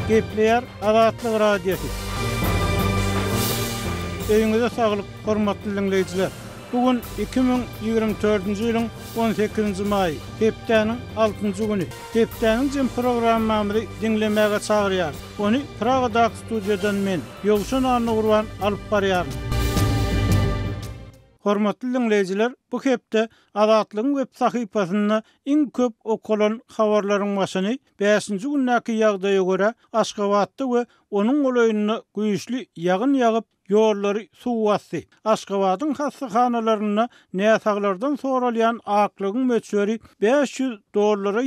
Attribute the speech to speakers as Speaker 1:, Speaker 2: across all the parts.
Speaker 1: Gepleyer Azatlyk Radiosu. Öýüňize saglyk, hormatly dinleýijiler. Bugün 2024-nji ýylyň 18-nji maý, hepdeniň 6-njy güni. Hepdeniň jym programmamyzy dinlemäge çagyrýar. Ony Pragadaky studiýadan men, Ýogşan Anurwan alyp barýar. Hormatly dinleýijiler, bu hepde Azatlygyň web sahypasyna iň köp okulan habarlaryň başyny 5-nji günnäki ýagdaýa görä Aşgabatda we onuň goýunyna güýçli ýagyn ýagyp ýollary suw bassy. Aşgabatyň hastahanalaryna näsaglardan soralýan aklygyň möçberi $500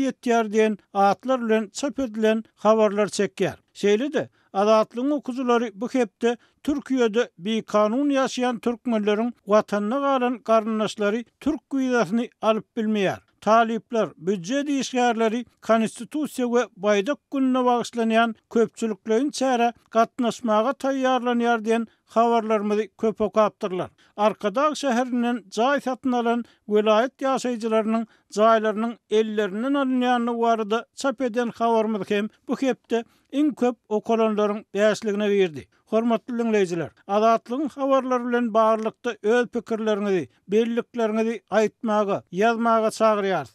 Speaker 1: ýetýär diýen atlar bilen çap edilen habarlar çekýär. Şeýle-de Azatlygyň okuwçylary bu hepde Türkiýede bir kanun ýaşaýan türkmenleriň watanyna galan garyndaşlary türk güýdasyny alyp bilmeýär. Talipler, büdjet işgärleri, konstitusiýa we baýdak gününe bagyşlanýan köpçüliklerin çäre gatnaşmaga taýýarlanýar diýen habarlarymyzy köp okapdyrlar. Arkadag şäherinden jaý satyn alan vilayet ýaşaýjylarynyň jaýlarynyň ellerinden alınýany barada çap eden habarymyz hem bu hepde iň köp okulanlaryň bäşligine girdi. Hormatly dinleýijiler, Azatlygyň habarlary bilen barlykda öz pikirleriňizi, belliklerinizi aýtmaga, ýazmaga çagyrýar.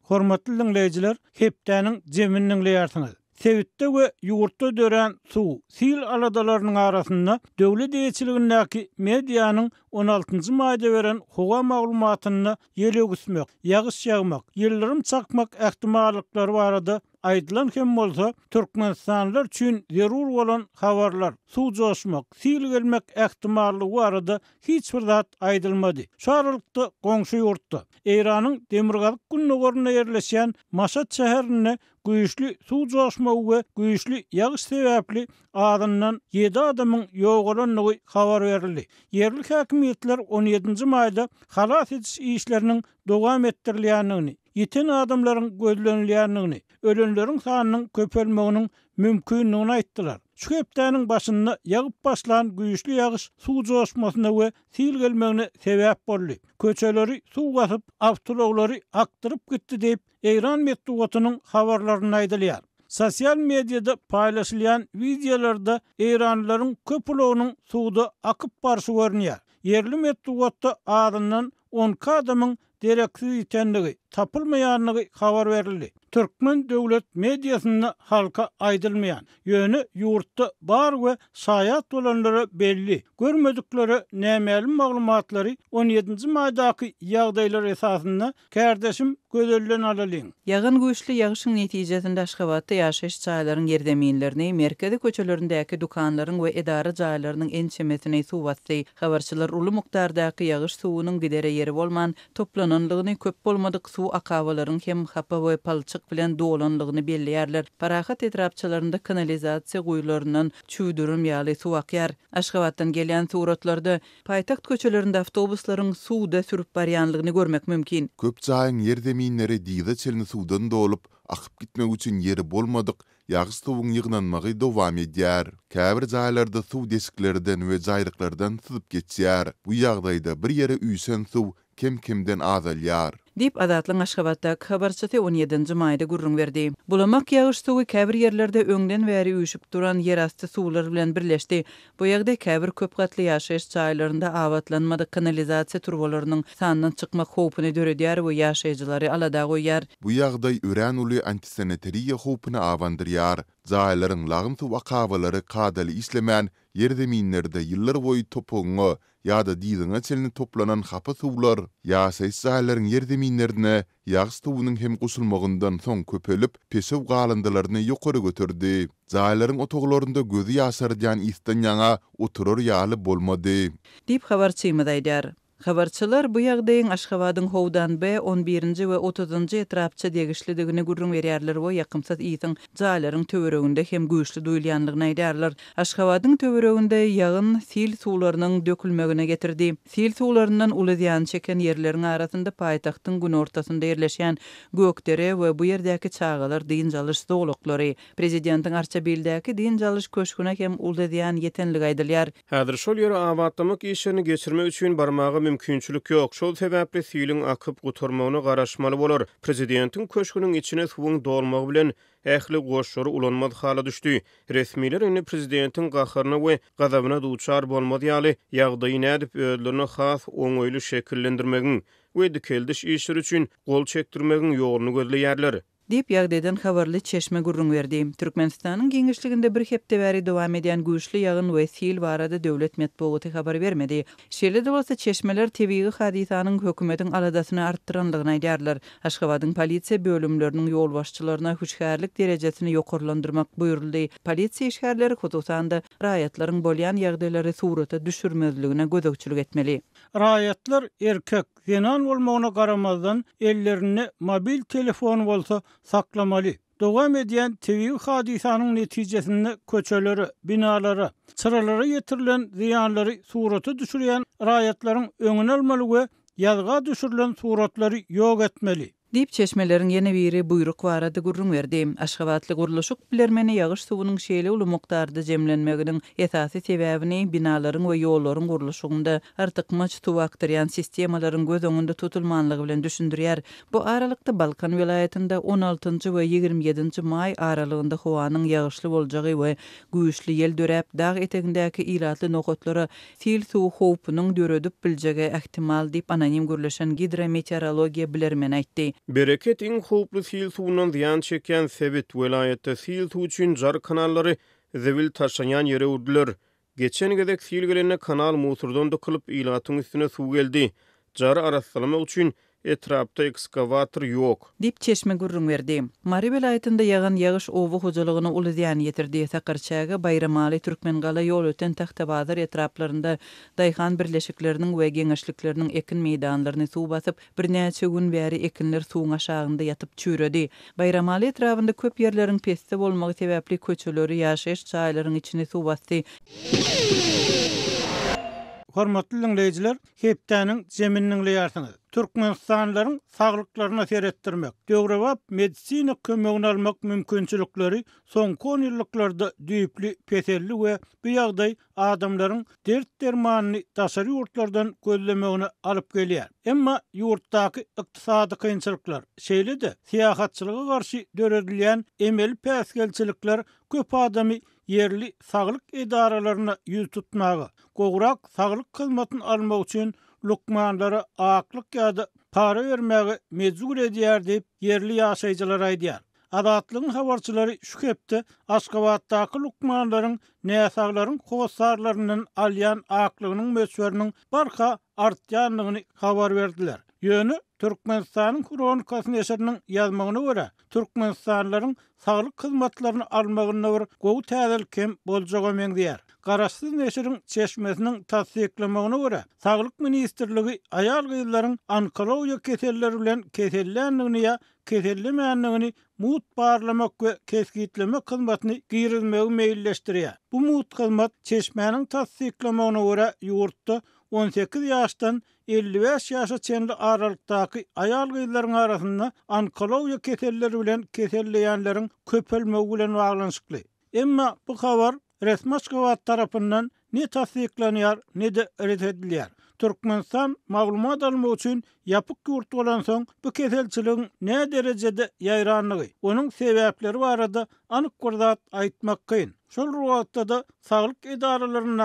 Speaker 1: Hormatly dinleýijiler, hepdeniň jemini dinleýärsiňiz. Sevitde we ýurtda dören suw, sil aladalarynyň arasynda döwlet ýetçiligindäki mediýanyň 16-njy maýda beren howa maglumatyny ýelegüsmek, ýagyş ýagmak, ýyldyrym çakmak ähtimallyklary barada aýdylan hem bolsa Türkmenistanlylar üçin zerur bolan habarlar, suw joşmak, sil gelmek ähtimallygy barada hiç bir zat aýdylmady. Şu aralykda goňşy ýurtda Eýranyň Demirgazyk gününe ýerleşýän Maşat şäherine güýçli suw joşmagy we güýçli ýagyş sebäpli adamdan 7 adamyň ýogalanyny habar berildi. Yerlik häkimetler 17-nji maýda halas ediş işleriniň dowam etdirilýänini, ýeten adamlaryň gözlenilýänini, ölenleriň sanynyň köpelmeginiň mümkinligini aýtdylar. Şu hepdeniň başynda ýagyp başlan güýçli ýagyş suw joşmasyna we sil gelmegine sebäp boldy. Köçeleri suw basyp, awtologary aktyryp gitdi diýip Eýran medeniýetining habarlaryny aýdylýar. Sosial mediada paýlaşylan videolarda Eýranlylaryň köpüleginiň suwda akyp barşy görünýär. Yerli medeniýetde adamdan 10 adamyň dereksiz ýetenligi, tapylmaýanlygy habar berildi. Türkmen döwlet mediasyna halka aýdylmaýan, ýöne ýurtda bar we saýat bolanlara belli. Görmedikleri nämäli maglumatlary 17-nji maýdaky ýagdaýlar esasynda kärdeşim gözelden alalyň.
Speaker 2: Ýagyn güýçli ýagyşyň netijesinde Aşgabatda ýaşaýyş jaýlarynyň ýerdeminlerini, merkezi köçelerindäki dukanlaryň we edara jaýlarynyň ençemesine suw bassy. Habarçylar uly mukdardaky ýagyş suwunyň gidere ýeri bolman, toplananlygyny köp bolmadyk suw akawalaryň hem hapa we palçyk bilen dolanlygyny belliýärler. Parahat etrapçylarynda kanalizasiýa guýlarynyň çüýdürüm ýaly suw akýar. Aşgabatdan gelýän suratlarda paýtagt köçelerinde awtobuslaryň suwda sürüp barýanlygyny görmek mümkin.
Speaker 3: Köp jaýyň ýerdeminleri diýde çelini suwdan dolup akyp gitmek üçin ýeri bolmadyk. Ýagyş suwuň ýygnanmagy dowam edýär. Käbir jaýlarda suw deşiklerden we jaýryklardan syzyp geçýär. Bu ýagdaýda bir ýere üýsen suw kim-kimden azalýar.
Speaker 2: Dip Azatlyň Aşgabatdaky habarçysy 17-nji maýda gurrun berdi. Bulamak ýagyş suwy käbir ýerlerde öňden bäri üýşüp duran ýerasty suwlar bilen birleşdi. Bu ýagdaý käbir köp gatly ýaşaýyş jaýlarynda awatlanmady kanalizasiýa turbalarynyň sanynyň çykmak howpuny döredýär we ýaşaýjylary alada goýýar.
Speaker 3: Bu ýagdaý ören uly antisanitariýa howpuny awandyrýar. Jaýlaryň lagym suw akawalary kadaly işlemän yerdeminlerde ýyllar boýy topuňy ýa-da diýdiňe çelini toplanan hapa suwlar ýaşaýyş jaýlaryň yerdeminlerine ýagyş suwunyň hem gusulmagyndan soň köpelip peşew galandylaryny ýokary götürdi. Jaýlaryň otoglarynda gözü ýaşarjan istan ýaňa oturar ýaly bolmady.
Speaker 2: Dip habarçymyz aýdýar. Habarçylar bu ýagdaýyň Aşgabatyň howdan B 11-nji we 30-njy etrapça degişlidigini gurrun berýärler we ýakymsat ýytyň jaýlaryň töwereginde hem güýçli duýulýanlygyny aýdýarlar. Aşgabatyň töwereginde ýagyn sil suwlarynyň dökülmegine getirdi. Sil suwlaryndan uly ziýan çeken ýerleriň arasynda paýtagtyň gün ortasynda ýerleşýän Gökdere we bu ýerdäki çagalar diň jalyş doglaklary, prezidentiň Arçabildäki diň jalyş köşküne hem uly ziýan ýetenligi aýdylýar.
Speaker 4: Häzir şol ýere awatlamak işlerini geçirmek üçin barmagy mümkinçilik ýok. Şol sebäpli siýliň akyp gutarmagyna garaşmaly bolar. Prezidentiň köşküniň içine suwuň dolmagy bilen ähli goşary ulanmaz hala düşdi. Resmiler indi prezidentiň gaharyna we gazabyna duçar bolmady ýaly ýagdaýy nädip özlerine has oňoýly şekillendirmegiň we dikeldiş işleri üçin gol çekdirmegiň ýoluny gözleýärler.
Speaker 2: Dip ýagdaýdan habarly Çeşme gurrun berdi. Türkmenistanyň giňişliginde bir hepde bäri dowam edýän güýçli ýagyn we sil barada döwlet medeniýeti habar bermedi. Şeýle de bolsa Çeşmeler tebii hadisanyň hökümetiň aladasyny artdyranlygyny aýdýarlar. Aşgabatyň polisiýa bölümleriniň ýol başçylaryna huşgärlik derejesini ýokarlandyrmak buýruldy. Polisiýa işgärleri hususanda raýatlaryň bolýan ýagdaýlary surata düşürmezligine gözegçilik etmeli.
Speaker 1: Raýatlar erkek zenan bolmagyna garamazdan ellerini mobil telefon bolsa saklamaly. Dowam edýän tebii hadisanyň netijesinde köçeleri, binalary, çyralara ýetirilen ziýanlary surata düşürýän raýatlaryň öňüni almaly we ýazga düşürilen suratlary ýok etmeli.
Speaker 2: Dip Çeşmelerin yeni biri buyruk barada gurrun berdi. Aşgabatly guruluşyk bilermeni ýagyş suwunyň şeýle uly mukdarda jemlenmeginiň esasy sebäbini binalaryň we ýollaryň guruluşygynda artykmaç suw aktarýan sistemalaryň göz öňünde tutulmanlygy bilen düşündirýär. Bu aralykda Balkan vilayetinde 16-njy we 27-nji may aralygynda howanyň ýagyşly boljagy we güýçli ýel döräp dag etegindäki ilatly nokatlary sil suw howpunyň döredip biljegi ähtimal diýip anonim gürleşen hidrometeorologiýa bilermeni aýtdy.
Speaker 4: Bereket iň howply sil suwundan ziýan çeken Sebit vilayetde sil suw üçin jar kanallary zewil taşanýan ýere urdular. Geçen gezek sil gelene kanal musurdan dökülip ilatyň üstüne suw geldi. Jar araslamak üçin etrapda ekskavator ýok.
Speaker 2: Dip Çeşme gurrun berdi. Mari vilayetinde ýagan ýagyş owu hojalygyna uly ziýan ýetirdi. Sakarçaga Bayramaly Türkmengala ýol öten Taxtabazar etraplarynda daýhan birleşikleriniň we geňeşlikleriniň ekin meýdanlaryny suw basyp birnäçe gün bäri ekinler suwuň aşagynda ýatyp çüredi. Bayramaly etrapynda köp ýerleriň pesde bolmagy sebäpli köçeleri ýaşaýyş çaýlarynyň içine suw basdy.
Speaker 1: Hormatly dinleyijiler, hepdäniň jeminiň ýartyny Türkmenistanlaryň saglyklaryna seretdirmek, döwrewap medisina kömegini almak mümkinçilikleri soňky 10 ýyllarda düýpli peselli we bu ýagdaý adamlaryň dert dermanyny daşary ýurtlardan gözlemegine alyp gelýär. Emma ýurtdaky ykdysady kynçylyklar, şeýle-de siýahatçylyga garşy döredilýän emel päsgelçilikler köp adamy yerli saglyk edaralaryna ýüz tutmagy, gowrak saglyk hyzmatyny almak üçin lukmanlara aklyk ýa-da para bermäge mejbur edýär diýip yerli ýaşaýjylar aýdýar. Adatlygyň habarçylary şu hepde Aşgabatdaky lukmanlaryň näsaglaryň howsarlaryndan alýan aklygynyň möçberiniň barha artýanlygyny habar berdiler. Ýöne Türkmenistanyň kronikasyny eseriniň ýazmagyna görä, Türkmenistanlaryň saglyk hyzmatlaryny almagyna bir gowy täzelkem boljagy meňdýär. Garaşsyz neşiriň Çeşmesiniň tasdiklamagyna görä, Saglyk ministrligi aýal gyzlaryň onkologiýa keselleri bilen kesellänligini ýa kesellemänligini mut barlamak we keskitlemek hyzmatyny girizmegi meýilleşdirýär. Bu mut hyzmat Çeşmeniň tasdiklamagyna görä ýurtda 18 ýaşdan 55 ýaşa çenli aralykdaky aýal gyzlaryň arasynda onkologiýa keselleri bilen keselleýänleriň köpelmegi bilen baglanyşykly. Emma bu habar resmi Aşgabat tarapyndan ne tasdiklanýar, ne de reddedilýär. Türkmenistan maglumat almak üçin ýapyk ýurt bolan soň bu keselçiligiň ne derejede ýaýranlygy, onuň sebäpleri barada anyk bir zat aýtmak kyn. Şol ruwatda da saglyk edaralarynyň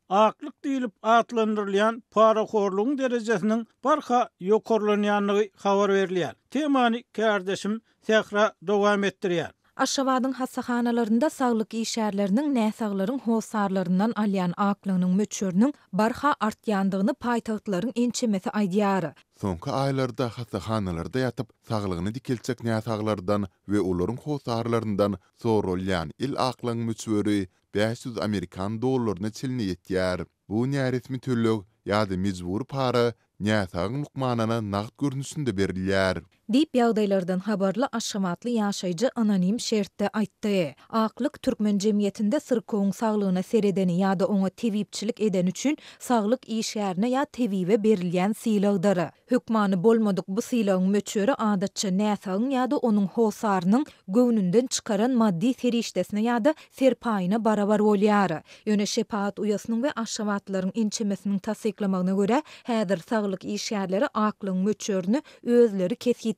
Speaker 1: aklyk diýilip atlandyrylýan paraxorlugyň derejesiniň barha ýokarlanýanlygy habar berilýär. Temany kardeşim Sehra dowam etdirýär.
Speaker 5: Aşgabatyň hassahanalarynda saglyk işärleriniň näsaglaryň howsarlaryndan alýan aklygynyň möçberiniň barha artýandygyny paýtagtlaryň ençemesi aýdýar.
Speaker 3: Soňky aýlarda hassahanalarda ýatyp saglygyny dikelçek näsaglardan we olaryň howsarlaryndan sorulýan il aklyň möçberi 500 Amerikan dollaryna çelni ýetýär. Bu näresmi töllük ýa-da mejbur para näsagyň lukmanana nagd görnüşinde berilýär.
Speaker 5: Dip ýagdaýlardan habarly aşgamatly ýaşaýjy anonim şertde aýtdy. Aklyk türkmen jemgyýetinde syrkowyň saglygyna seredeni ýa-da oňa tewipçilik eden üçin saglyk işgärine ýa tewibe berilýän silagdyr. Hükmany bolmadyk bu silagyň möçüri adatça näsagyň ýa-da onuň hosarynyň göwnünden çykaran maddi serişdesine ýa-da serpaýyna barabar bolýar. Ýöne şepaat uýasynyň we aşgamatlaryň inçemesiniň tasdiklamagyna görä, häzir saglyk işgärleri aklyň möçürini özleri kesgitleýärler.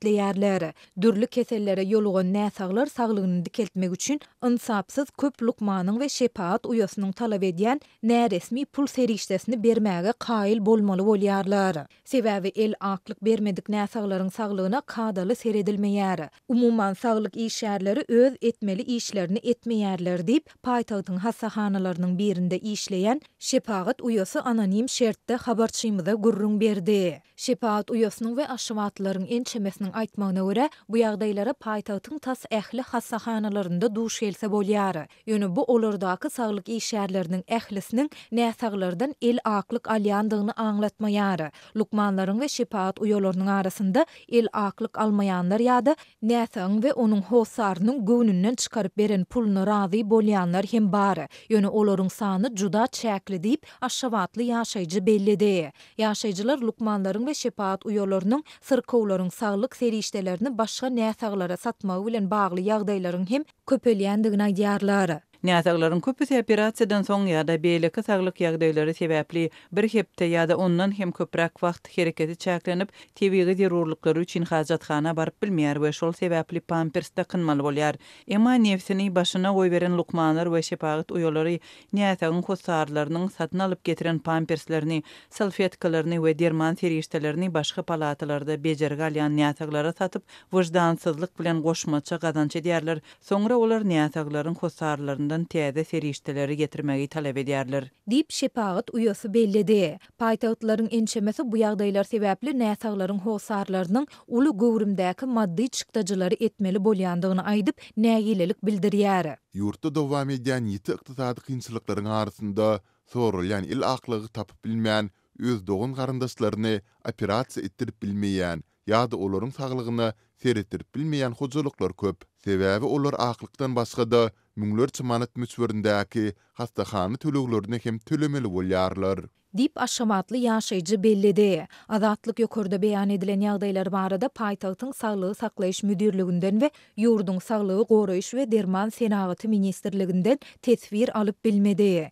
Speaker 5: Dürli kesellere ýolugan näsaglar saglygyny dikeltmek üçin ınsapsyz köp lukmanyň we şepaat uýasynyň talap edýän näresmi pul serişdesini bermäge kaýyl bolmaly bolýarlar. Sebäbi el aklyk bermedik näsaglaryň saglygyna kadaly seredilmeýär. Umuman saglyk işgärleri öz etmeli işlerini etmeýärler diýip paýtagtyň hassahanalarının birinde işleyen şepaat uýasy anonim şertde habarçymyza gurrun berdi. Şepaat uýasynyň we aşgamatlaryň ençemesiniň aýtmagyna görä, bu ýagdaýlara paýtagtyň tas ähli hassahanalarynda duş gelse bolýar. Ýöne bu olardaky saglyk işgärleriniň ählisiniň näsaglardan el aklyk alýandygyny aňlatmaýar. Lukmanlaryň we şepaat uýalarynyň arasynda el aklyk almaýanlar ýa-da näsagyň we onuň hosarynyň göwnünden çykaryp beren puluny razy bolýanlar hem bar. Ýöne olaryň sany juda çäkli diýip aşgabatly ýaşaýjy bellidi. Ýaşaýjylar lukmanlaryň we şepaat uýalarynyň syrkowlaryň saglyk serişdelerini başga näsaglara satmagy bilen bagly ýagdaýlaryň hem köpelýändigini aýdýarlar.
Speaker 2: Näsaglaryň köpüsi operasiýadan soň ýa-da beýleki saglyk ýagdaýlary sebäpli bir hepde ýa-da ondan hem köpräk wagt hereketi çäklenip, tebigy zerurlyklary üçin hajatxana baryp bilmeýär we şol sebäpli pampersde kynmaly bolýar. Emma nefsini başyna goý beren lukmanlar we şepaat uýalary näsagyň hosarlarynyň satyn alyp getiren pamperslerini, salfetkalaryny we derman serişdelerini başga palatalarda bejerge alýan näsaglara satyp, wyjdansyzlyk bilen goşmaça gazanç edýärler. Soňra olar näsaglaryň hosarlaryny täze serişdeleri getirmegi talap edýärler.
Speaker 5: Dip şepaat uýasy bellidi. Paýtagtlaryň ençemesi bu ýagdaýlar sebäpli näsaglaryň hosarlarynyň uly gowrumdäki maddi çykdajylary etmeli bolýandygyny aýdyp nägilelik bildirýär.
Speaker 3: Ýurtda dowam edýän ýiti ykdysady kynçylyklaryň arasynda sorulýan il aklygy tapyp bilmeýän öz dogun garyndaşlaryny operasiýa etdirip bilmeýän ýa-da olaryň saglygyny seretdirip bilmeýän hojuluklar köp. Sebäbi olar aklykdan başga-da müňlerçe manat müçberindäki hastahana töleglerini hem tölemeli bolýarlar.
Speaker 5: Dip aşgamatly ýaşaýjy bellidi. Azatlyk ýokurda beýan edilen ýagdaýlar barada paýtagtyň saglygy saklaýyş müdirliginden we ýurdun saglygy goraýyş we derman senagaty ministrliginden tesbir alyp bilmedi.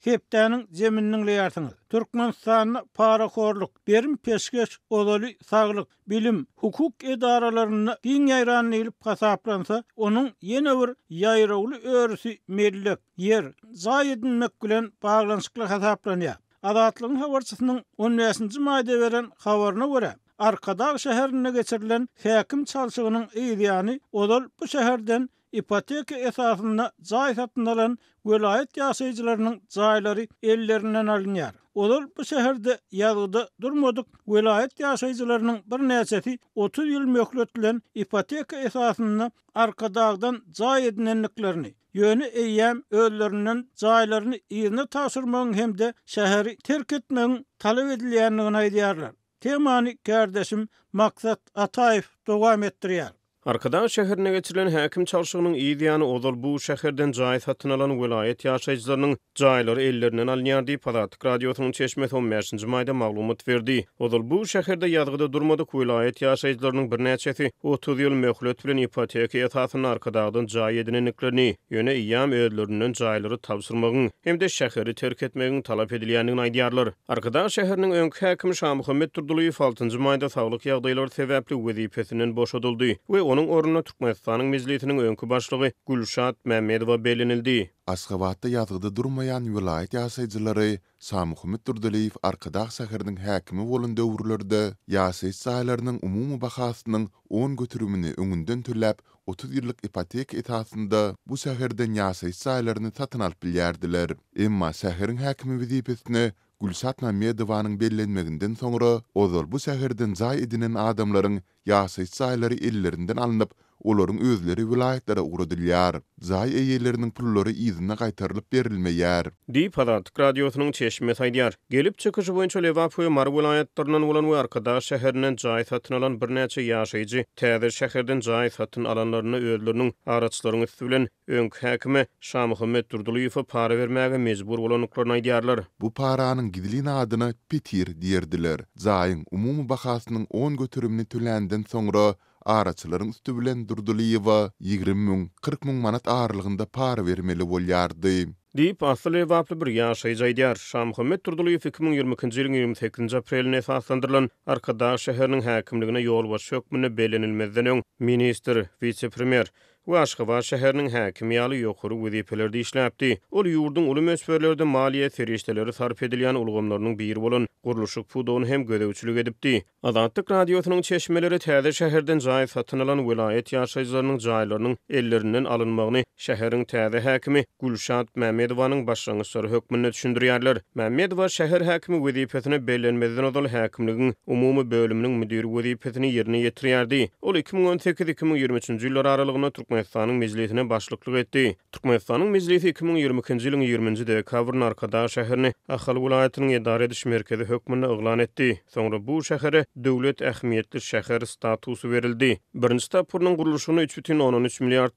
Speaker 1: Hepdäniň zemininiň leýartyny. Türkmenistanyň paraxorluk, berim peşkeş, odaly saglyk, bilim, hukuk edaralaryny giň ýaýran edip gasaplansa, onuň ýene bir ýaýragly örüsi mellek, yer, zaý edilmek bilen baglanyşykly gasaplanýar. Azatlygyň habarçysynyň 15-nji maýda beren habaryna görä, Arkadag şäherine geçirilen häkim çalşygynyň ýa-ny odal bu şäherden ipoteka esasyna jaý satyn alan welaýet ýaşaýjylarynyň jaýlary ellerinden alınýar. Olar bu şäherde ýazyda durmadyk welaýet ýaşaýjylarynyň bir näçesi 30 ýyl möhletlen ipoteka esasyna Arkadagdan jaý edinenliklerini ýöne eýýäm özlerinden jaýlaryny ýerine taşyrmagyň hemde şäheri terk etmegiň talap edilýändigini aýdýarlar. Temany kardeşim Maksat Ataýew dowam etdirýär.
Speaker 4: Arkadag şäherine geçirilen häkim çalşygynyň ýa-ny odal bu şäherden jaý satyn alan welaýet ýaşaýjylarynyň jaýlary ellerinden alınýar diýip Azatlyk radiosynyň çeşmesi 15-nji maýda maglumat berdi. Odal bu şäherde ýazgyda durmadyk welaýet ýaşaýjylarynyň bir näçesi 30 ýyl möhlet bilen ipoteka esasyna Arkadagdan jaý edinenliklerini ýöne ýam özlerinden jaýlary tapşyrmagyň hem de şäheri terk etmegiň talap edilýändigini aýdýarlar. Arkadag şäheriniň öňkü häkimi Şah Muhammed Turduliýew 6-njy maýda saglyk ýagdaýlary sebäpli wezipesinden boşadyldy we onuň ornuna Türkmenistanyň mezliyetiniň öňkü başlygy Gülşat Mämmedowa belenildi.
Speaker 3: Aşgabatda ýazgyda durmaýan welaýet ýaşaýjylary Şah Muhammed Turduliýew Arkadag şäheriniň häkimi bolan döwürlerde ýaşaýyş jaýlarynyň umumy bahasynyň 10 götürümini öňünden töläp 30 ýyllyk ipoteka etasynda bu şäherden ýaşaýyş jaýlaryny satyn alyp bilýärdiler. Emma şäheriň häkimi wezipesini Gülşat Mämmedowanyň bellenmeginden soňra ozal bu şäherden jaý edinen adamlaryň ýaşaýyş jaýlary ellerinden alınıp olaryň özleri vilayetlere uradylýar. Zay eýeleriniň pullary izine gaýtarylyp berilmeýär.
Speaker 4: Diýip Azatlyk radiosynyň çeşme saýdýar. Gelip çykyşy boýunça Lewap we Mar vilayetlerinden bolan we Arkadaş şäherinden jaý satyn alan bir näçe ýaşaýjy täze şäherden jaý satyn alanlaryny özleriniň araçlaryny üstü bilen öňkü häkimi Şahmuhammed Durdulyýow para bermäge mejbur bolanlyklaryny aýdýarlar.
Speaker 3: Bu paranyň gidilýän adyna petir diýerdiler. Jaýyň umumy bahasynyň 10 götürümini tölenden soňra araçlaryň üstü bilen Durdulyýowa 20.000-40.000 manat aralygynda para bermeli bolýardy.
Speaker 4: Diýip asly waply bir ýaşaýjy aýdýar. Şahmuhammed Durdulyýow 2020-nji ýylyň 28-nji aprelinde esaslandyrylan Arkadaş şäheriniň häkimligine ýol baş hökmüne belenilmezden öň minister, vice-premier we Aşgabat şäheriniň häkimi ýaly ýokary wezifelerde işläpdi. Ol ýurdun uly meselelerinde maliýe ferişdeleri sarf edilýän ulgamlarynyň biri bolan guruluşyk pudowyny hem gödäwçilik edipdi. Azatlyk radiosynyň çeşmeleri täze şäherden jaý satyn alan vilayet ýaşaýjylarynyň jaýlarynyň ellerinden alınmagyny şäheriň täze häkimi Gülşat Mämmedowanyň başlangyçlary hökmüne düşündirýärler. Mämmedowa şäher häkimi wezifesine belenmezden odal häkimligiň umumy bölüminiň müdiri wezifesini ýerine ýetirýärdi. Ol 2018-2023-nji ýyllar aralygyna Türkmenistanyň mejlisine başlyklyk etdi. Türkmenistanyň mejlisi 2022-nji ýylyň 20-nji dekabrynda Arkadaş şäherini Ahal vilayatynyň edara ediş merkezi hökmüne eglan etdi. Soňra bu şähere döwlet ähmiýetli şäher statusy berildi. Birinji tapyrynyň guruluşyna $3,13 milliard,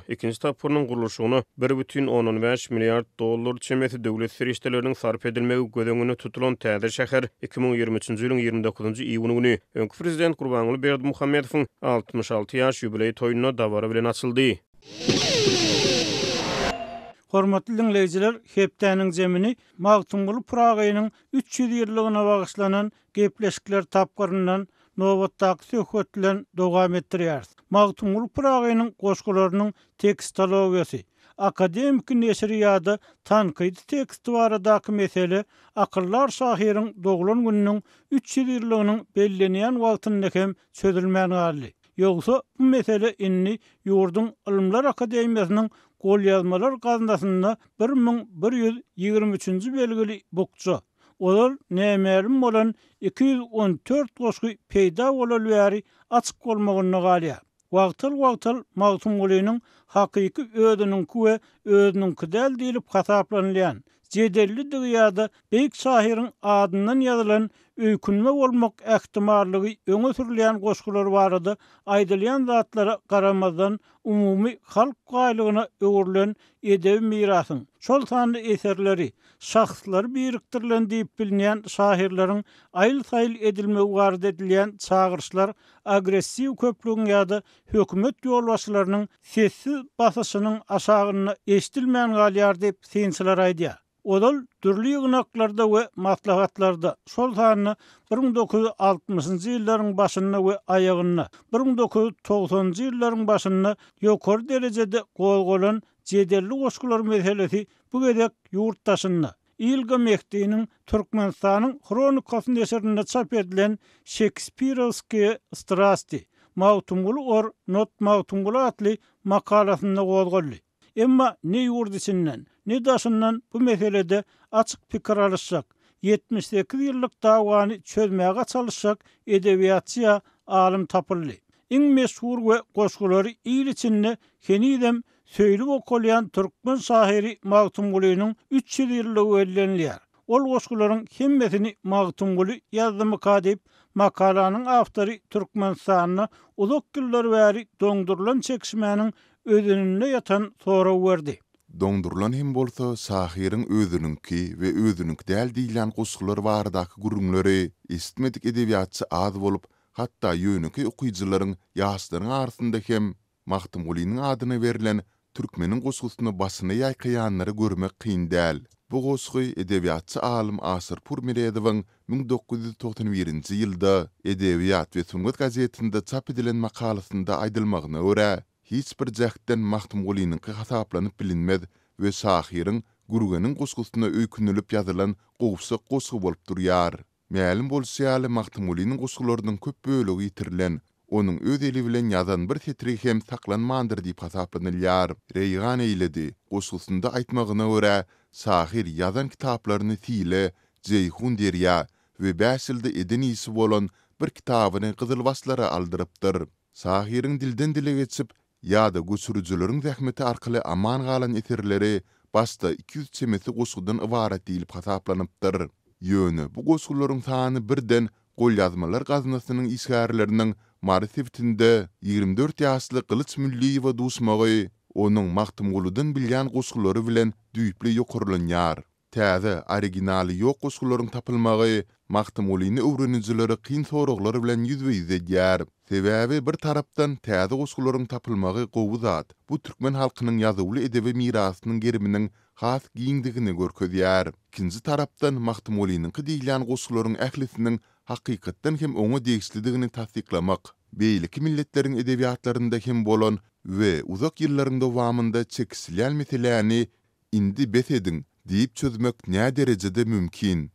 Speaker 4: ikinji tapyrynyň guruluşyna $1,15 milliard çemeti döwlet ferişdeleriniň sarf edilmegi gödeňine tutulan täze şäher 2023-nji ýylyň 29-njy iýuny güni öňkü prezident Gurbanguly Berdimuhammedowyň 66 ýaş ýubiley toýunyna dawara bilen açyldy.
Speaker 1: Hormatly dinleýijiler, hepdeniň jemini Magtumguly Pragaýynyň 300 ýyllygyna bagyşlanan gepleşikler tapgaryndan nowatdaky söhbetlen dowam etdirýär. Magtumguly Pragaýynyň goşgularynyň tekstologiýasy, akademik neşriýada tanqid teksti baradaky mesele akyllar şahyryň doglan gününiň 300 ýyllygynyň bellenýän wagtynda hem çözülmän gali. Ýogsa bu mesele inni ýurdun Ilmlar Akademiýasynyň golýazmalar gazetesinde 1123-nji belgili bukça. Olar nämerim bolan 214 goşgy peýda bolalýary açyk bolmagyny galýar. Wagtyl Magtumgulynyň hakyky ödüniň we özüniň kidäl diýilip hasaplanýan jedelli dünýäde beýik şahyryň adyndan ýazylan öýkünme bolmak ähtimallygy öňe sürilýän goşgular barady aýdylýan zatlara garamazdan umumy halk gaýlygyna öwürlen edebi mirasyň şol sanly eserleri şahslar birikdirilen diýip bilinýän şahirleriň aýyl-saýyl edilmegi barada edilýän çağırışlar agressiw köplügiň ýa-da hökümet ýolbaşçylarynyň sessiz basyşynyň aşagyna eşdilmän galýar diýip synçylar aýdýar. Odal türli ýygnaklarda we maslahatlarda şol sanyny 1960-njy ýyllaryň başyna we aýagyna 1990-njy ýyllaryň başyna ýokary derejede golgolan jedelli goşgular meselesi bu gedek ýurtdaşyna Ilga Mehdi'nin Türkmenistanyň Kronikasyny eserinde çap edilen Shakespeareowski Strasti Magtumguly or Not Magtumguly atly makalasynda gozgoldy. Emma ne ýurt içinden, ne daşyndan bu meselede açyk pikir alışsak, 78 ýyllyk dawany çözmäge çalışsak edebiýatçy alim tapyldy. Iň meşhur we goşgulary il içinde henidem söýlüp okulýan türkmen şahyry Magtumgulynyň 300 ýyllygy bellenýär. Ol goşgularyň hemmesini Magtumguly ýazdymy kadip makalanyň awtory Türkmenistanyna uzak ýyllar bäri doňdurulan çekişmäniň özünde yatan sonra verdi.
Speaker 3: Doňdurulan hem bolsa şahyryň özününki we özünük däl diýilen goşgular baradaky gurunlary istmedik edebiýatçy az bolup, hatda ýönüki okuýjylaryň ýaşlaryň arasynda hem Magtumgulynyň adyna berilen türkmeniň goşgusyny basyna ýaýkýanlary görmek kyn däl. Bu goşgy edebiýatçy alim Asır Purmiredowyň 1991-nji ýylda Edebiýat we Sungat gazetinde çap edilen makalasynda aýdylmagyna görä, hiç bir jähden Magtumgulynyň hasaplanyp bilinmez we şahyryň gurganyň goşgusyna öýkünilip ýazylan gowsy goşgy bolup durýar. Mälim bolsa Magtumgulynyň goşgularynyň köp bölegi ýitirilen, onun öz eli bilen ýazan bir setri hem saklanmandyr diýip hasaplanylýar. Reýgan eýledi. Goşgusynda aýtmagyna görä, şahyr ýazan kitaplaryny tile, Jeyhun derýär we 5 ýylda edin ýyşy bolan bir kitabyny Gyzylbaslara aldyrypdyr. Sahirin dilden dile geçip ýa-da göçürüjüleriň zähmeti arkaly aman galan eserleri başda 200 çemeti goşgudan ibaret diýilip hasaplanypdyr. Ýöne bu goşgularyň sany birden gol ýazmalar gaznasynyň işgärleriniň marifetinde 24 ýaşly Gylyç Mülliýewa duşmagy onuň Magtymgulydan bilýän goşgulary bilen düýpli ýokurlanýar. Täze originaly ýok goşgularyň tapylmagy Magtymgulyny öwrenijilere kyn soraglary bilen ýüzbeýiz edýär. Sebäbi bir tarapdan täze goşgularyň tapylmagy gowy zat. Bu türkmen halkynyň ýazyly edebi mirasynyň geriminiň has giňdigini görkezýär. Ikinji tarapdan Magtymgulynyň diýilen goşgularyň ählisiniň hakykatdan hem oňa degişlidigini tasdiklamak, beýleki milletleriň edebiýatlarynda hem bolan we uzak ýyllarynda wamynda çekisilýän meselelerini indi besedin diýip çözmek näme derejede mümkin?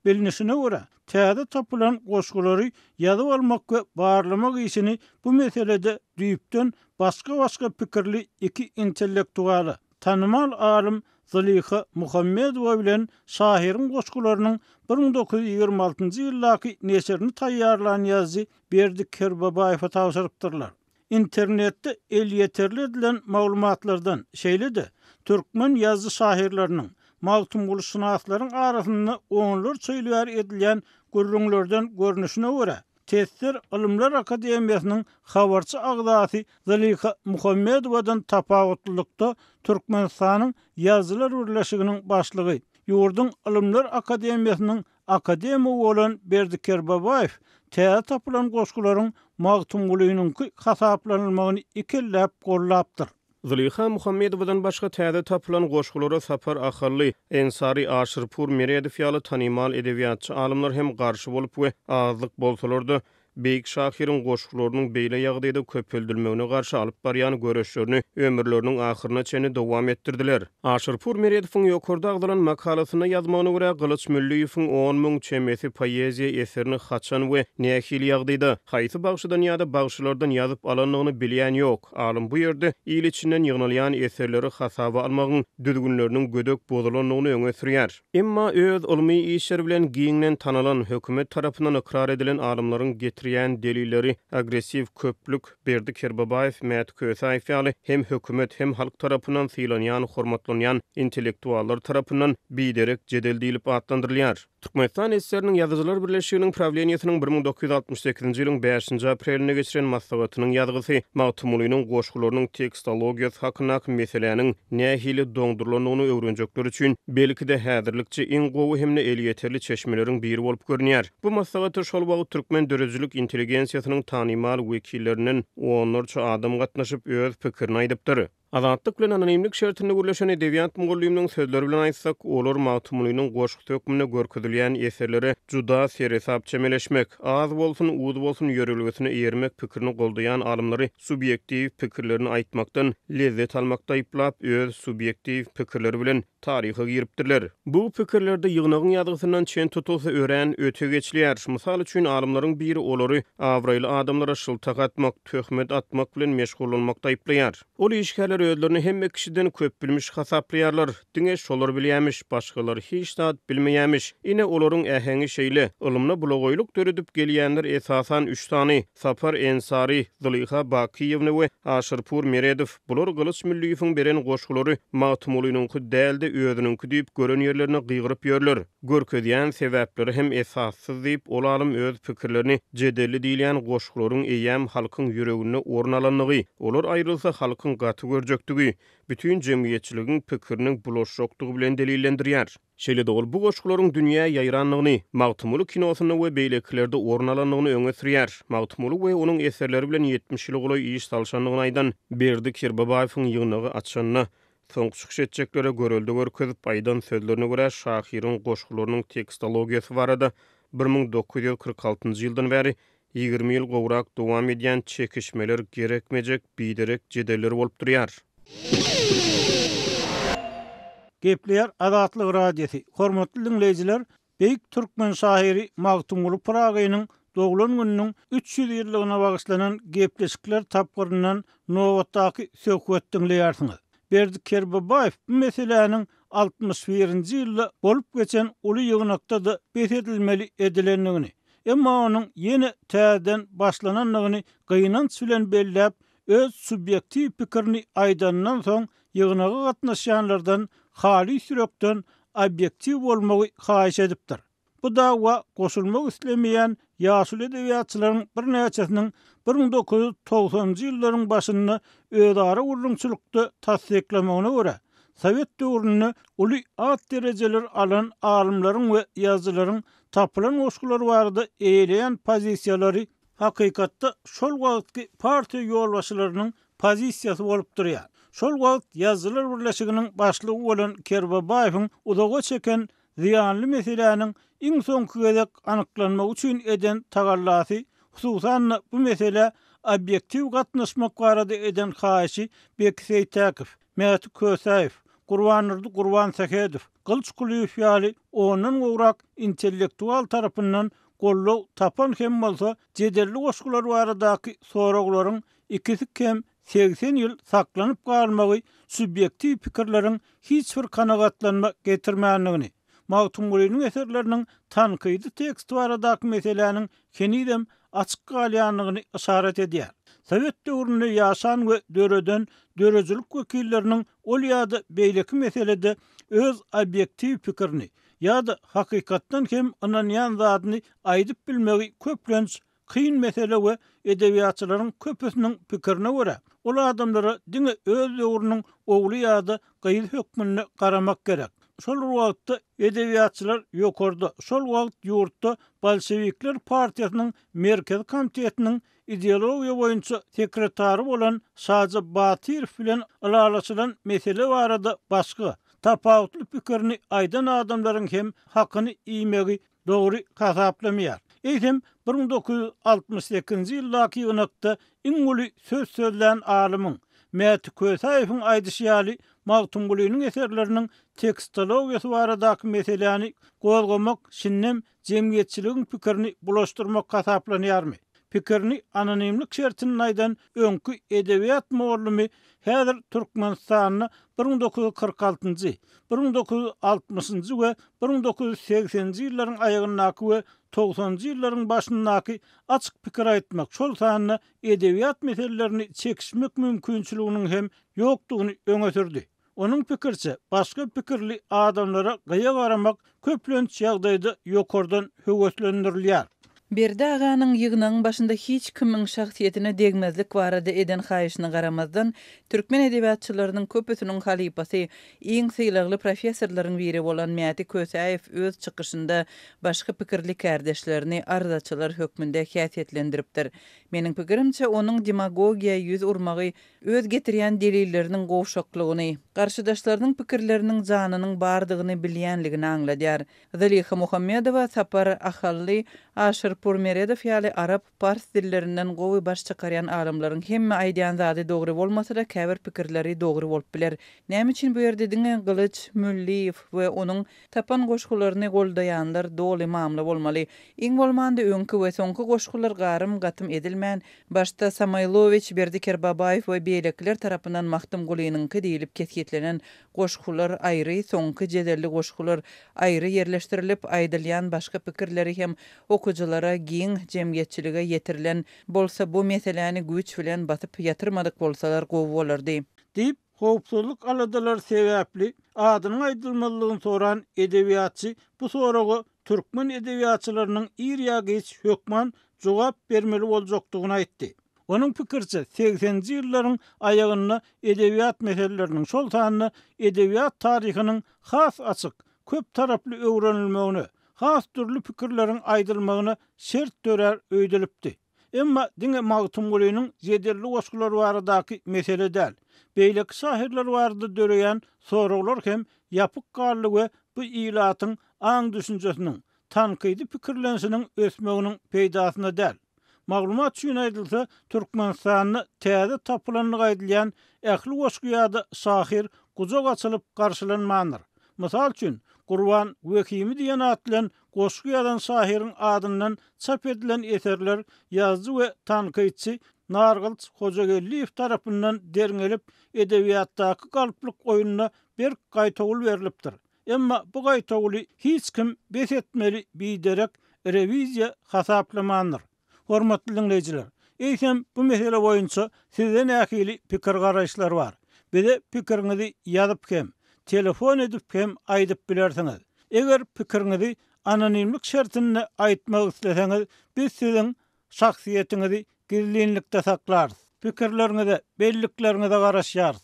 Speaker 1: Bilinişine görä, täze tapylan goşgulary ýazyp almak we barlamak işini bu meselede düýpden başga pikirli iki intellektualy, tanymal alim Zaliha Muhammedowa bilen şahirin goşgularynyň 1926-njy ýyldaky neserini taýýarlan ýazy Berdi Kerbabaýewa tawsarypdyrlar. İnternetde el ýeterli edilen maglumatlardan şeýle-de türkmen ýazgy şahirleriniň Magtymguly şynaslaryň arasynda oňlar söýleýär edilen gürrüňlerden görnüşine görä Tesir Ilmlar Akademiýasynyň habarçy agzasy Zaliha Muhammedowadan tapagutlykda Türkmenistanyň ýazgylar birleşiginiň başlygy ýurdun Ilmlar Akademiýasynyň akademigi bolan Berdi Kerbabaýew täze tapylan goşgularyň Magtymgulynyňky hasaplanylmagyny ikellep gollapdyr.
Speaker 4: Zaliha Muhammedowadan başga täze tapylan goşgulary Sapar Ahally, Ensari Aşyrpur Meredow ýaly tanymal edebiýatçy alymlar hem garşy bolup we azlyk bolsalar-da Beyik Şahirin goşgularynyň beýle ýagdaýda köpeldirmegine garşy alyp barýan görüşlerini ömürleriniň ahyryna çeni dowam etdirdiler. Aşyrpur Meredowyň ýokurda agdalan makalasyna ýazmagyna görä Gylyç Mülliýewiň 10.000 çemeti poeziýa eserini haçan we nähili ýagdaýda haýsy bagşydan ýa-da bagşylardan ýazyp alanlygyny bilýän ýok. Alim bu ýerde ýyl içinden ýygnalýan eserleri hasaba almagyň düzgünleriniň gödök bozulanlygyny öňe sürýär. Emma öz ulmy işler bilen giňden tanalan hökümet tarapyndan ikrar edilen alimlaryň getirýän delilleri agressiv köplük Berdi Kerbabaýew Mät Kösaýew ýaly hem hökümet hem halk tarapyndan sylanýan, hormatlanýan intellektuallar tarapyndan biderek jedel diýilip atlandyrylýar. Türkmenistan eseriniň ýazgyçylar birleşiginiň prawleniýasynyň 1968-nji ýylyň 5-nji apreline geçiren maslahatynyň ýazgysy Magtymgulynyň goşgularynyň tekstologiýasy hakynda meseleleriň nähili doňdurulanyny öwrenjekler üçin belki-de häzirlikçi iň gowy hem el ýeterli çeşmeleriň biri bolup görünýär. Bu maslahaty şol wagt türkmen dörejilik intelligensiýasynyň tanymal wekilleriniň onlarça adam gatnaşyp öz pikirini aýdypdyr. Azatlyk bilen anonimlik şertinde gürleşen edebiýat mugalliminiň sözleri bilen aýtsak, olar Magtymgulynyň goşgy tökümine görkezilýän eserleri juda seresap çemeleşmek, az bolsun, uz bolsun ýörelgesine eýermek pikirini goldaýan alymlary subyektiw pikirlerini aýtmakdan lezzet almakda iplap öz subyektiw pikirleri bilen taryha giripdirler. Bu pikirlerde ýygnagyň ýazgysyndan çen tutulsa ören öte geçilýär. Mysal üçin alymlaryň biri olary awraýly adamlara şyltak atmak, töhmet atmak bilen meşgul bolmakda aýplaýar. Ol işgärler özlerini hemme kişiden köp bilmiş hasaplaýarlar. Diňe şolar bilýärmiş, başgalar hiç zat bilmeýärmiş. Ine olaryň äheňi şeýle, ilmna bulogoýluk döredip gelýänler esasan 3 tany: Sapar Ensari, Zaliha Bakiýewna we Aşyrpur Meredow. Bular Gylyç Mülliýewiň beren goşgulary Magtymgulynyňky dälde özüniňki diýip gören ýerlerini gyýryp ýörler. Görkezýän sebäpleri hem esassyz diýip ol alym öz pikirlerini jedelli diýilýän goşgularyň eýäm halkyň ýüregine ornalanlygy, olar aýrylsa halkyň gaty görjektigi, bütün jemgyýetçiligiň pikiriniň bulaşokdygy bilen delillendirýär. Şeýle dogul bu goşgularyň dünýä ýaýranlygyny, Magtymguly kinosyna we beýlekilerde ornalanlygyny öňe sürýär. Magtymguly we onuň eserleri bilen 70 ýyl goly iş salşanlygyny aýdan Berdi Kerbabaýewiň ýygnagy açanyna soňçuk şetjeklere göreldi görkezip aýdan sözlerine görä şahirin goşgularynyň tekstologiýasy barada 1946-njy ýyldan bäri 20 ýyl gowrak dowam edýän çekişmeler gerekmejek biderek jedeller bolup durýar.
Speaker 1: Gepler Azatlyk radiosi. Hormatly dinleyijiler, beýik türkmen şairi Magtymguly Pragynyň doglan gününiň 300 ýyllygyna bagyşlanan gepleşikler tapgyryndan nowatdaky söhbet dinleýärsiňiz. Berdi Kerbabaýew bu meseleniň 61-nji ýylda bolup geçen uly ýygnakda da besedilmeli edilenligini Emma onun yeni täzeden başlananlygyny gynanç bilen belläp öz subyektiv pikirini aýdandan soň ýygynaga gatnaşýanlardan hali sürekden obyektiv bolmagy haýyş edipdir. Bu dawa goşulmak islemeýän ýaşul edebiýatçylaryň bir näçesiniň 1990-njy ýyllaryň başynda öýdara urrunçylykdy tasdiklamagyna görä Sowet döwründe uly at derejeler alan alymlaryň we ýazgylaryň tapylan goşgular barada eýleýän pozisiýalary hakykatda şol wagtky partiýa ýolbaşçylarynyň pozisiýasy bolup durýar. Şol wagt ýazgylar birleşiginiň başlygy bolan Kerbabaýewiň uzaga çeken ziyanly meseleniň iň soňky gezek anyklanmak üçin eden tagallasy, hususan bu mesele obyektiv gatnaşmak barada eden haýyşy Bekir Täkiw, Mäti Kösaýew, Gurbanurdy Gurban Sakedow, Gylç Guliýew ýaly onuň gowrak intellektual tarapyndan gollaw tapan hem bolsa jedelli goşgular baradaky soraglaryň ikisi kem 80 ýyl saklanyp galmagy subyektiv pikirleriň hiç bir kanagatlanma getirmänligini, Magtum Guliýanyň eserleriniň tankydy tekst baradaky meseleniň kenidem açyk galýanlygyny işaret edýär. Sowet döwründe ýaşan we döreden dörejilik wekilleriniň ol ýa-da beýleki meselede öz obyektiv pikirini ýa-da hakykatdan hem ananýan zadyny aýdyp bilmegi köplenç kyn mesele we edebiýatçylaryň köpüsiniň pikirine görä ol adamlara diňe öz döwrüniň ogly ýa-da gyýyl hökmüne garamak gerek. Şol wagtda edebiýatçylar ýokarda, şol wagt ýurtda Bolşewikler partiýasynyň merkez komitetiniň ideologiýa boýunça sekretary bolan Şaja Batyrow bilen alalaşylan mesele barada başga tapawutly pikirini aýdan adamlaryň hem hakyny iýmegi dogry hasaplamýar. Eýsem 1968-nji ýyldaky ýynakda iň uly söz sözlän alymyň Mäti Kösaýewiň aýdyşýaly Magtum Guliýanyň eserleriniň tekstologiýasy baradaky meseleni gozgamak şinnem jemgyýetçiligiň pikirini bulaşdyrmak hasaplanýarmy? Pikirini anonimlik şertini aýdan öňkü edebiýat muallymy häzir Türkmenistanyň 1946-njy, 1960-njy we 1980-njy ýyllaryň aýagyndaky we 90-njy ýyllaryň başyndaky açyk pikir aýtmak, şol sanyny edebiýat meselelerini çekişmek mümkinçiliginiň hem ýokdugyny öňe sürdi. Onun pikirçe başga pikirli adamlara gyýa garamak köplenç ýagdaýda ýokardan höwetlendirilýär.
Speaker 2: Berde aganyň ýygynyň başynda hiç kimiň şahsiýetine degmezlik barada eden haýyşyna garamazdan türkmen edebiýatçylarynyň köpüsiniň halypasy, iň syýlagly professorlaryň biri bolan Mäti Kösaýew öz çykyşynda başga pikirli kärdeşlerini arzaçylar hökmünde häsiýetlendiripdir. Meniň pikirimçe onuň demagogiýa ýüz urmagy öz getirýän delilleriniň gowşaklygyny, garşydaşlarynyň pikirleriniň janynyň bardygyny bilýänligini aňladýar. Zaliha Muhammedowa Sapar Ahally, Aşyr Purmeredow ýaly arab pars dillerinden gowy baş çykarýan alymlaryň hemme aýdýan zady dogry bolmasa da käbir pikirleri dogry bolup biler. Näme üçin bu ýerde diňe Gylyç Mülliýew we onuň tapan goşgularyny goldaýanlar doly mamly bolmaly. Iň bolmanda öňkü we soňky goşgular garym gatym edilmän. Başta Samayloviç, Berdi Kerbabaýew we beýlekler tarapyndan Magtum Guliýanyňky diýilip kesýetlenen goşgular aýry, soňky jedelli goşgular aýry ýerleşdirilip aýdylýan başga pikirleri hem okujalara giň jemgyýetçilige ýetirilen bolsa bu meseleni güýç bilen batyp ýatyrmadyk bolsalar gowy bolardy.
Speaker 1: Diýip howpsuzlyk aladalar sebäpli adynyň aýdylmalygyny soran edebiýatçy bu soragy türkmen edebiýatçylarynyň ýa geç hökman jogap bermeli boljakdygyny aýtdy. Onun pikirçe 80-nji ýyllaryň aýagynda edebiýat meseleläriniň şol sanyny edebiýat taryhynyň has açyk, köp taraply öwrenilmegini, has türlü pikirleriň aýdylmagyna şert dörer öýdelipdi. Emma diňe Magtum Guliýanyň jedelli goşgular baradaky mesele däl. Beýleki şahirler barada döreýän soraglar hem ýapyk gally we bu ýylatyň aň düşünjesiniň, tankydy pikirlensiniň ösmeginiň peýdasyna däl. Maglumat üçin aýdylsa, Türkmenistanyň täze tapylanlygy aýdylýan ähli goşgu ýa-da şahir guzak açylyp garşylanmandyr. Mysal üçin, Gurban Wekimi diýen atlan goşgu ýa-da şahiriň adyndan çap edilen eserler ýazgy we tankytçy Nargylç Hojagelliýew tarapyndan derňelip edebiýatdaky galyplyk oýunyna bir gaýtagul berilipdir. Emma bu gaýtaguly hiç kim besetmeli biderek reviziya hasaplamandyr. Hormatly dinleyijiler, eýsem bu mesele boýunça sizden ähli pikir garaşlar bar. Bize pikiriňizi ýazyp hem, telefon edip hem aýdyp bilersiňiz. Eger pikiriňizi anonimlik şertinde aýtmak isleseňiz, biz siziň şahsiýetiňizi gizlilikde saklarys. Pikirleriňize, belliklerinize garaşýarys.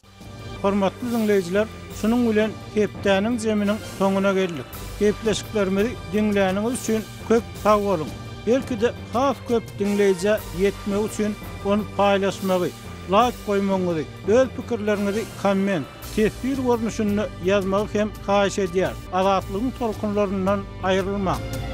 Speaker 1: Hormatly dinleyijiler, şunun bilen hepdäniň jeminiň soňuna geldik. Hepleşiklerimizi dinläniňiz üçin köp sag bolun. Belki de has köp dinleyici yetmek üçin onu paylaşmagy, like koymagy, öz pikirlerinizi komment, tesbir görnüşünde yazmagy hem haýyş edýär. Azatlygyň tolkunlaryndan aýrylmak.